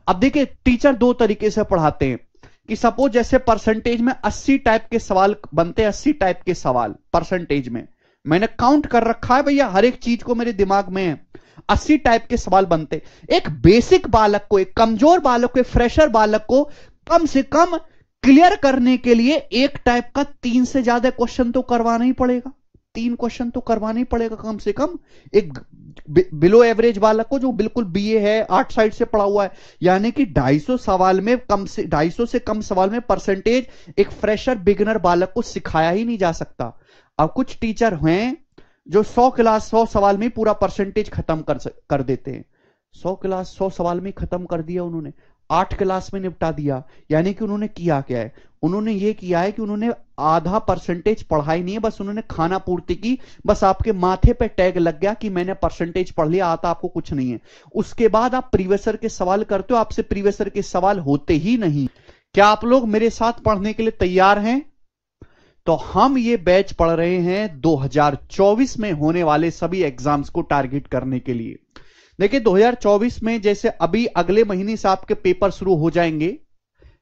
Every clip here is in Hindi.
अब देखिए टीचर दो तरीके से पढ़ाते हैं कि सपोज जैसे परसेंटेज में 80 टाइप के सवाल बनते हैं, 80 टाइप के सवाल परसेंटेज में, मैंने काउंट कर रखा है भैया, हर एक चीज को मेरे दिमाग में है, 80 टाइप के सवाल बनते। एक बेसिक बालक को, एक कमजोर बालक को, एक फ्रेशर बालक को कम से कम क्लियर करने के लिए एक टाइप का 3 से ज्यादा क्वेश्चन तो करवाना ही पड़ेगा, 3 क्वेश्चन तो करवाना ही पड़ेगा कम से कम। एक बिलो एवरेज बालक को जो बिल्कुल बीए है, 8 साइड से पढ़ा हुआ है, यानी कि 250 सवाल में कम से 250 से कम सवाल में परसेंटेज एक फ्रेशर बिगिनर बालक को सिखाया ही नहीं जा सकता। अब कुछ टीचर हैं जो 100 सवाल में पूरा परसेंटेज खत्म कर देते हैं। 100 सवाल में खत्म कर दिया उन्होंने, 8 क्लास में निपटा दिया। यानी कि उन्होंने किया क्या है, उन्होंने ये किया है कि उन्होंने आधा परसेंटेज पढ़ाई नहीं है, बस उन्होंने खाना पूर्ति की, बस आपके माथे पे टैग लग गया कि मैंने परसेंटेज पढ़ लिया, आता आपको कुछ नहीं है। उसके बाद आप प्रीवियसर के सवाल करते हो, आपसे प्रीवियसर के सवाल होते ही नहीं। क्या आप लोग मेरे साथ पढ़ने के लिए तैयार हैं? तो हम ये बैच पढ़ रहे हैं 2024 में होने वाले सभी एग्जाम्स को टारगेट करने के लिए। देखिए 2024 में जैसे अभी अगले महीने से आपके पेपर शुरू हो जाएंगे।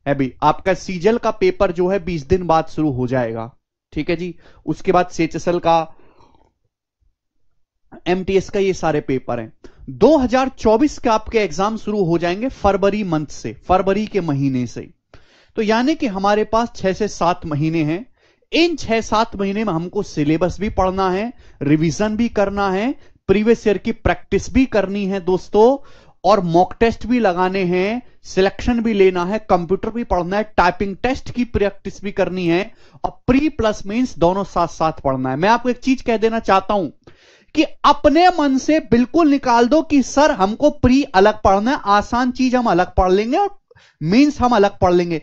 अभी आपका सीजल का पेपर जो है 20 दिन बाद शुरू हो जाएगा, ठीक है जी। उसके बाद सीएचएसएल का, एमटीएस का, ये सारे पेपर हैं। 2024 के आपके एग्जाम शुरू हो जाएंगे फरवरी मंथ से, फरवरी के महीने से। तो यानी कि हमारे पास 6 से 7 महीने हैं। इन 6-7 महीने में हमको सिलेबस भी पढ़ना है, रिवीजन भी करना है, प्रीवियस ईयर की प्रैक्टिस भी करनी है दोस्तों, और मॉक टेस्ट भी लगाने हैं, सिलेक्शन भी लेना है, कंप्यूटर भी पढ़ना है, टाइपिंग टेस्ट की प्रैक्टिस भी करनी है, और प्री प्लस मींस दोनों साथ साथ पढ़ना है। मैं आपको एक चीज कह देना चाहता हूं कि अपने मन से बिल्कुल निकाल दो कि सर हमको प्री अलग पढ़ना है, आसान चीज हम अलग पढ़ लेंगे और मींस हम अलग पढ़ लेंगे।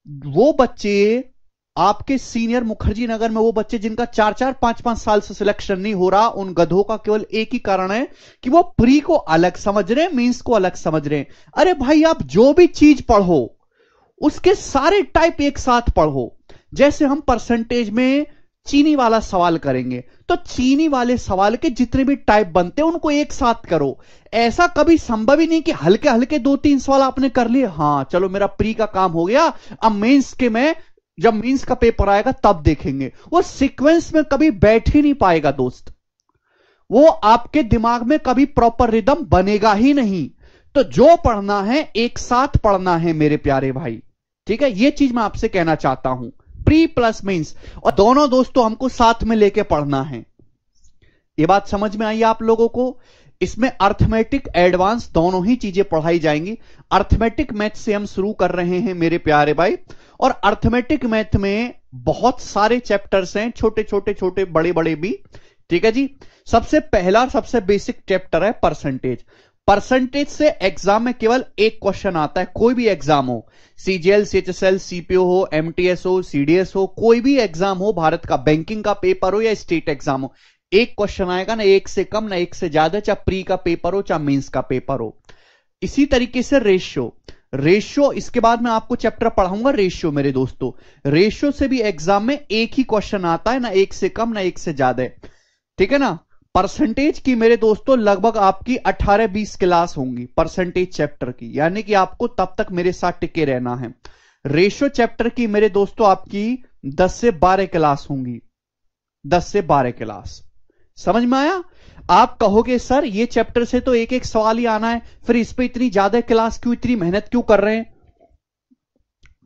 वो बच्चे आपके सीनियर मुखर्जी नगर में, वो बच्चे जिनका 4-4, 5-5 साल से सिलेक्शन नहीं हो रहा, उन गधों का केवल एक ही कारण है कि वो प्री को अलग समझ रहे हैं, मींस को अलग समझ रहे हैं। अरे भाई आप जो भी चीज पढ़ो उसके सारे टाइप एक साथ पढ़ो। जैसे हम परसेंटेज में चीनी वाला सवाल करेंगे तो चीनी वाले सवाल के जितने भी टाइप बनते हैं उनको एक साथ करो। ऐसा कभी संभव ही नहीं कि हल्के हल्के 2-3 सवाल आपने कर लिए, हां चलो मेरा प्री का काम हो गया, अब मेंस के में जब मींस का पेपर आएगा तब देखेंगे। वो सीक्वेंस में कभी बैठ ही नहीं पाएगा दोस्त, वो आपके दिमाग में कभी प्रॉपर रिदम बनेगा ही नहीं। तो जो पढ़ना है एक साथ पढ़ना है मेरे प्यारे भाई, ठीक है। ये चीज मैं आपसे कहना चाहता हूं, प्री प्लस मींस, और दोनों दोस्तों हमको साथ में लेके पढ़ना है। ये बात समझ में आई आप लोगों को? इसमें अर्थमेटिक एडवांस दोनों ही चीजें पढ़ाई जाएंगी। अर्थमेटिक मैथ से हम शुरू कर रहे हैं मेरे प्यारे भाई, और अर्थमेटिक मैथ में बहुत सारे चैप्टर्स हैं, छोटे छोटे छोटे बड़े बड़े भी, ठीक है जी। सबसे पहला सबसे बेसिक चैप्टर है परसेंटेज। परसेंटेज से एग्जाम में केवल एक क्वेश्चन आता है, कोई भी एग्जाम हो, सीजीएल, सीएचएसएल, सीपीओ हो, एमटीएस हो, सीडीएस हो, कोई भी एग्जाम हो, भारत का बैंकिंग का पेपर हो या स्टेट एग्जाम हो, एक क्वेश्चन आएगा, ना एक से कम ना एक से ज्यादा, चाहे प्री का पेपर हो चाहे मेंस का पेपर हो। इसी तरीके से रेशियो, इसके बाद मैं आपको चैप्टर पढ़ाऊंगा रेशियो मेरे दोस्तों। रेशियो से भी एग्जाम में एक ही क्वेश्चन आता है, ना एक से कम ना एक से ज्यादा, ठीक है ना। परसेंटेज की मेरे दोस्तों लगभग आपकी 18-20 क्लास होंगी परसेंटेज चैप्टर की, यानी कि आपको तब तक मेरे साथ टिके रहना है। रेशियो चैप्टर की मेरे दोस्तों आपकी 10 से 12 क्लास होंगी, 10 से 12 क्लास। समझ में आया? आप कहोगे सर ये चैप्टर से तो एक एक सवाल ही आना है, फिर इस पे इतनी ज्यादा क्लास क्यों, इतनी मेहनत क्यों कर रहे हैं?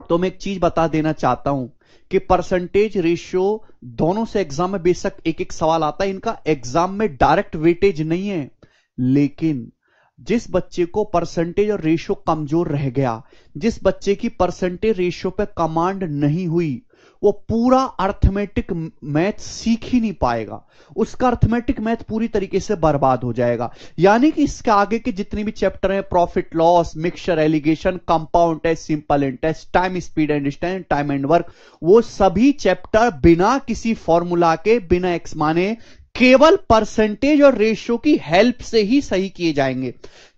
तो मैं एक चीज बता देना चाहता हूं कि परसेंटेज रेशियो दोनों से एग्जाम में बेशक एक एक सवाल आता है, इनका एग्जाम में डायरेक्ट वेटेज नहीं है, लेकिन जिस बच्चे को परसेंटेज और रेशियो कमजोर रह गया, जिस बच्चे की परसेंटेज रेशियो पे कमांड नहीं हुई, वो पूरा अर्थमेटिक मैथ सीख ही नहीं पाएगा, उसका अर्थमेटिक मैथ पूरी तरीके से बर्बाद हो जाएगा। यानी कि इसके आगे के जितने भी चैप्टर हैं, profit loss, mixture allegation, compound test, simple interest, time speed and distance, time and work, वो सभी चैप्टर बिना किसी फॉर्मूला के, बिना एक्स माने, केवल परसेंटेज और रेशियो की हेल्प से ही सही किए जाएंगे।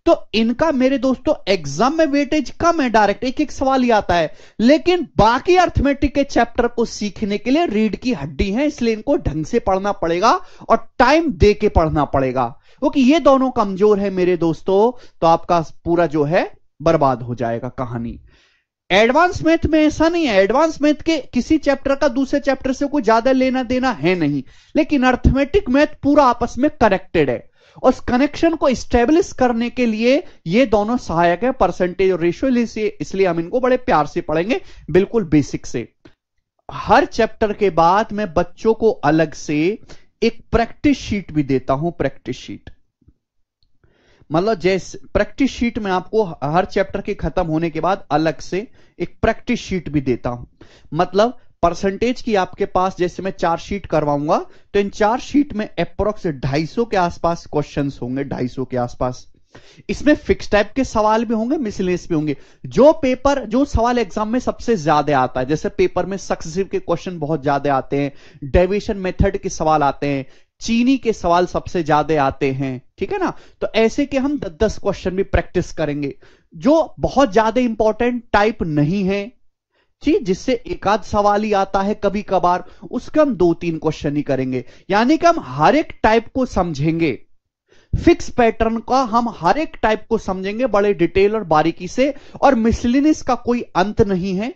तो इनका मेरे दोस्तों एग्जाम में वेटेज कम है, डायरेक्ट एक एक सवाल ही आता है, लेकिन बाकी अर्थमेटिक के चैप्टर को सीखने के लिए रीढ़ की हड्डी है, इसलिए इनको ढंग से पढ़ना पड़ेगा और टाइम दे के पढ़ना पड़ेगा, क्योंकि ये दोनों कमजोर है मेरे दोस्तों, तो आपका पूरा जो है बर्बाद हो जाएगा कहानी। एडवांस मैथ में ऐसा नहीं है, एडवांस मैथ के किसी चैप्टर का दूसरे चैप्टर से कोई ज्यादा लेना देना है नहीं, लेकिन अर्थमेटिक मैथ पूरा आपस में कनेक्टेड है। उस कनेक्शन को स्टेब्लिश करने के लिए ये दोनों सहायक है, परसेंटेज और रेशियो, इसलिए हम इनको बड़े प्यार से पढ़ेंगे, बिल्कुल बेसिक से। हर चैप्टर के बाद मैं बच्चों को अलग से एक प्रैक्टिस शीट भी देता हूं। प्रैक्टिस शीट मतलब जैसे प्रैक्टिस शीट में आपको हर चैप्टर के खत्म होने के बाद अलग से एक प्रैक्टिस शीट भी देता हूं। मतलब परसेंटेज की आपके पास जैसे मैं 4 शीट करवाऊंगा, तो इन 4 शीट में अप्रोक्स 250 के आसपास क्वेश्चंस होंगे, 250 के आसपास। इसमें फिक्स टाइप के सवाल भी होंगे, मिसलेनियस भी होंगे। जो सवाल एग्जाम में सबसे ज्यादा आता है, जैसे पेपर में सक्सेसिव के क्वेश्चन बहुत ज्यादा आते हैं, डेविएशन मेथड के सवाल आते हैं, चीनी के सवाल सबसे ज्यादा आते हैं, ठीक है ना। तो ऐसे के हम 10-10 क्वेश्चन भी प्रैक्टिस करेंगे। जो बहुत ज्यादा इंपॉर्टेंट टाइप नहीं है, ठीक, जिससे एक आध सवाल ही आता है कभी कभार, उसका हम 2-3 क्वेश्चन ही करेंगे। यानी कि हम हर एक टाइप को समझेंगे, फिक्स पैटर्न का हम हर एक टाइप को समझेंगे बड़े डिटेल और बारीकी से, और मिसलेनियस का कोई अंत नहीं है।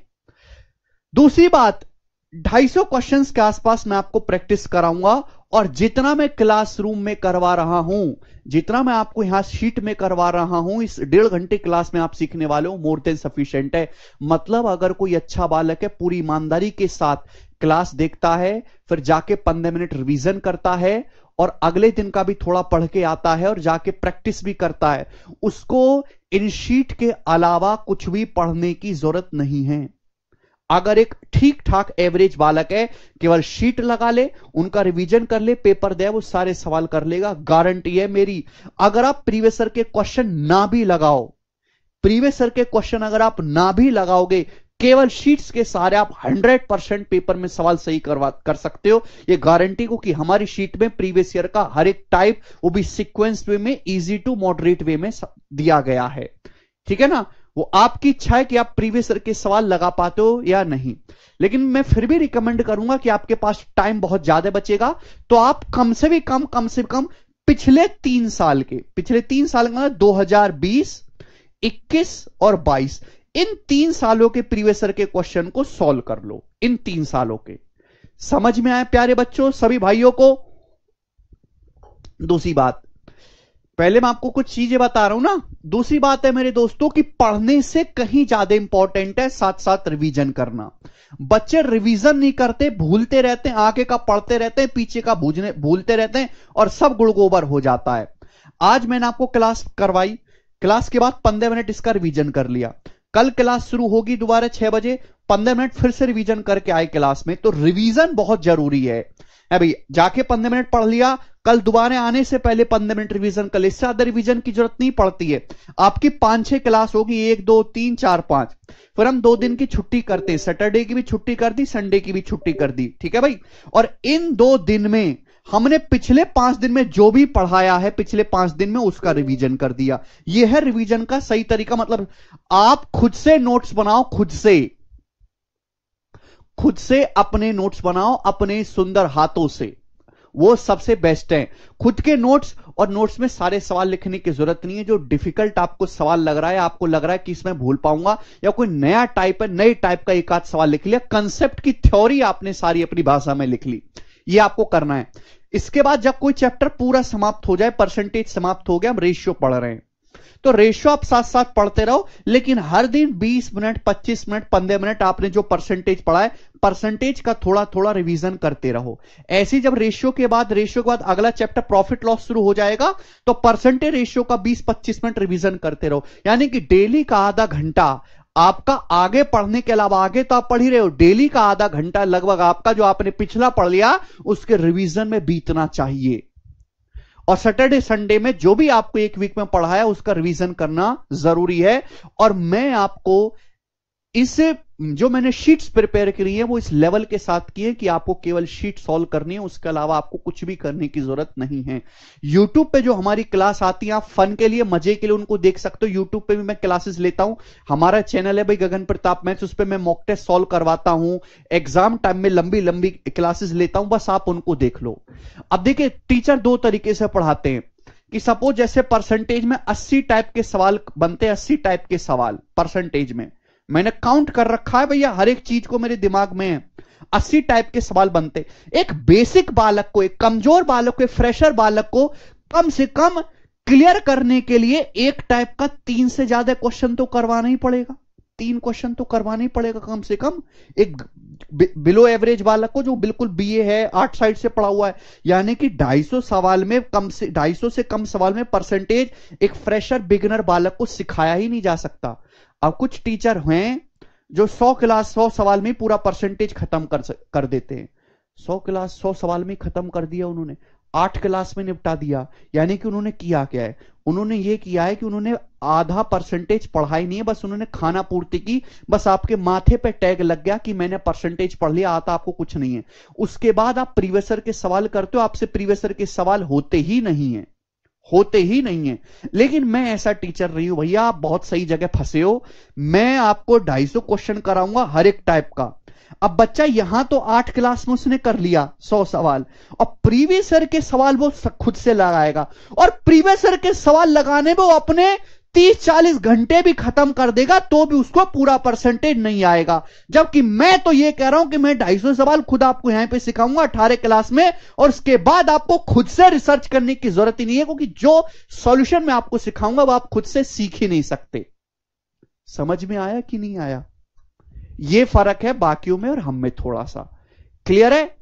दूसरी बात, 250 क्वेश्चंस के आसपास मैं आपको प्रैक्टिस कराऊंगा, और जितना मैं क्लासरूम में करवा रहा हूं, जितना मैं आपको यहां शीट में करवा रहा हूं, इस 1.5 घंटे क्लास में आप सीखने वाले हो, मोर देन सफिशिएंट है। मतलब अगर कोई अच्छा बालक है, पूरी ईमानदारी के साथ क्लास देखता है, फिर जाके 15 मिनट रिवीजन करता है, और अगले दिन का भी थोड़ा पढ़ के आता है, और जाके प्रैक्टिस भी करता है, उसको इन शीट के अलावा कुछ भी पढ़ने की जरूरत नहीं है। अगर एक ठीक ठाक एवरेज बालक है, केवल शीट लगा ले, उनका रिवीजन कर ले, पेपर दे, वो सारे सवाल कर लेगा, गारंटी है मेरी। अगर आप प्रीवियस ईयर के क्वेश्चन ना भी लगाओ, प्रीवियस ईयर के क्वेश्चन अगर आप ना भी लगाओगे, केवल शीट्स के सारे आप 100% पेपर में सवाल सही कर सकते हो, ये गारंटी को कि हमारी शीट में प्रीवियस ईयर का हर एक टाइप, वो भी सीक्वेंस वे में, इजी टू मॉडरेट वे में दिया गया है, ठीक है ना। वो आपकी इच्छा है कि आप प्रीवियस ईयर के सवाल लगा पाते हो या नहीं, लेकिन मैं फिर भी रिकमेंड करूंगा कि आपके पास टाइम बहुत ज्यादा बचेगा, तो आप कम से कम पिछले 3 साल के 2020, 21 और 22, इन 3 सालों के प्रीवियस ईयर के क्वेश्चन को सॉल्व कर लो। इन 3 सालों के समझ में आए प्यारे बच्चों, सभी भाइयों को। दूसरी बात, पहले मैं आपको कुछ चीजें बता रहा हूं ना, दूसरी बात है मेरे दोस्तों कि पढ़ने से कहीं ज्यादा इंपॉर्टेंट है साथ साथ रिवीजन करना। बच्चे रिवीजन नहीं करते, भूलते रहते हैं, आगे का पढ़ते रहते हैं, पीछे का भूलते रहते हैं, और सब गुड़गोबर हो जाता है। आज मैंने आपको क्लास करवाई, क्लास के बाद 15 मिनट इसका रिवीजन कर लिया, कल क्लास शुरू होगी दोबारा 6 बजे, 15 मिनट फिर से रिवीजन करके आए क्लास में। तो रिवीजन बहुत जरूरी है भाई। जाके 15 मिनट पढ़ लिया, कल दोबारा आने से पहले 15 मिनट रिवीजन कर ले, इससे ज्यादा रिवीजन की जरूरत नहीं पड़ती है। आपकी 5-6 क्लास होगी, 1 2 3 4 5, फिर हम 2 दिन की छुट्टी करते हैं, सैटरडे की भी छुट्टी कर दी, संडे की भी छुट्टी कर दी, ठीक है भाई। और इन 2 दिन में हमने पिछले 5 दिन में जो भी पढ़ाया है, पिछले 5 दिन में उसका रिवीजन कर दिया। यह है रिवीजन का सही तरीका। मतलब आप खुद से नोट्स बनाओ, खुद से अपने नोट्स बनाओ, अपने सुंदर हाथों से, वो सबसे बेस्ट है। खुद के नोट्स, और नोट्स में सारे सवाल लिखने की जरूरत नहीं है। जो डिफिकल्ट आपको सवाल लग रहा है, आपको लग रहा है कि इसमें भूल पाऊंगा, या कोई नया टाइप है, नए टाइप का एक आध सवाल लिख लिया, कंसेप्ट की थ्योरी आपने सारी अपनी भाषा में लिख ली, ये आपको करना है। इसके बाद जब कोई चैप्टर पूरा समाप्त हो जाए, परसेंटेज समाप्त हो गया, हम रेशियो पढ़ रहे हैं, तो रेशियो आप साथ साथ पढ़ते रहो, लेकिन हर दिन 20 मिनट, 25 मिनट, 15 मिनट आपने जो परसेंटेज पढ़ा है, परसेंटेज का थोड़ा थोड़ा रिवीजन करते रहो। ऐसी जब रेशियो के बाद अगला चैप्टर प्रॉफिट लॉस शुरू हो जाएगा, तो परसेंटेज रेशियो का 20-25 मिनट रिवीजन करते रहो। यानी कि डेली का आधा घंटा आपका आगे पढ़ने के अलावा, आगे तो आप पढ़ ही रहे हो, डेली का आधा घंटा लगभग आपका जो आपने पिछला पढ़ लिया उसके रिवीजन में बीतना चाहिए। और सैटरडे संडे में जो भी आपको एक वीक में पढ़ा है उसका रिवीजन करना जरूरी है। और मैं आपको इससे जो मैंने शीट्स प्रिपेयर करी है वो इस लेवल के साथ की है कि आपको केवल शीट सॉल्व करनी है, उसके अलावा आपको कुछ भी करने की जरूरत नहीं है। यूट्यूब पे जो हमारी क्लास आती है, आप फन के लिए, मजे के लिए उनको देख सकते हो। यूट्यूब पे भी मैं क्लासेस लेता हूं, हमारा चैनल है भाई गगन प्रताप मैथ्स, उस पर मैं मॉक टेस्ट सॉल्व करवाता हूं, एग्जाम टाइम में लंबी लंबी क्लासेस लेता हूं, बस आप उनको देख लो। अब देखिए, टीचर 2 तरीके से पढ़ाते हैं। कि सपोज जैसे परसेंटेज में 80 टाइप के सवाल बनते, 80 टाइप के सवाल परसेंटेज में, मैंने काउंट कर रखा है भैया, हर एक चीज को मेरे दिमाग में है, 80 टाइप के सवाल बनते। एक बेसिक बालक को, एक कमजोर बालक को, एक फ्रेशर बालक को कम से कम क्लियर करने के लिए एक टाइप का 3 से ज्यादा क्वेश्चन तो करवाना ही पड़ेगा, 3 क्वेश्चन तो करवाना ही पड़ेगा कम से कम। एक बिलो एवरेज बालक को जो बिल्कुल बीए है, 8 साइड से पढ़ा हुआ है, यानी कि 250 सवाल में कम से 250 से कम सवाल में परसेंटेज एक फ्रेशर बिगिनर बालक को सिखाया ही नहीं जा सकता। अब कुछ टीचर हैं जो 100 सवाल में पूरा परसेंटेज खत्म कर देते हैं। 100 सवाल में खत्म कर दिया उन्होंने, 8 क्लास में निपटा दिया। यानी कि उन्होंने किया क्या है, उन्होंने ये किया है कि उन्होंने आधा परसेंटेज पढ़ा ही नहीं है, बस उन्होंने खाना पूर्ति की, बस आपके माथे पे टैग लग गया कि मैंने परसेंटेज पढ़ लिया, आता आपको कुछ नहीं है। उसके बाद आप प्रीवियसर के सवाल करते हो, आपसे प्रीवियसर के सवाल होते ही नहीं है, होते ही नहीं है। लेकिन मैं ऐसा टीचर नहीं हूं भैया, आप बहुत सही जगह फंसे हो। मैं आपको 250 क्वेश्चन कराऊंगा हर एक टाइप का। अब बच्चा यहां तो 8 क्लास में उसने कर लिया 100 सवाल, और प्रीवियसर के सवाल वो खुद से लगाएगा, और प्रीवियसर के सवाल लगाने में वो अपने 30-40 घंटे भी खत्म कर देगा, तो भी उसको पूरा परसेंटेज नहीं आएगा। जबकि मैं तो ये कह रहा हूं कि मैं 250 सवाल खुद आपको यहां पे सिखाऊंगा 18 क्लास में, और उसके बाद आपको खुद से रिसर्च करने की जरूरत ही नहीं है, क्योंकि जो सॉल्यूशन मैं आपको सिखाऊंगा वो आप खुद से सीख ही नहीं सकते। समझ में आया कि नहीं आया? ये फर्क है बाकियों में और हम में थोड़ा सा। क्लियर है?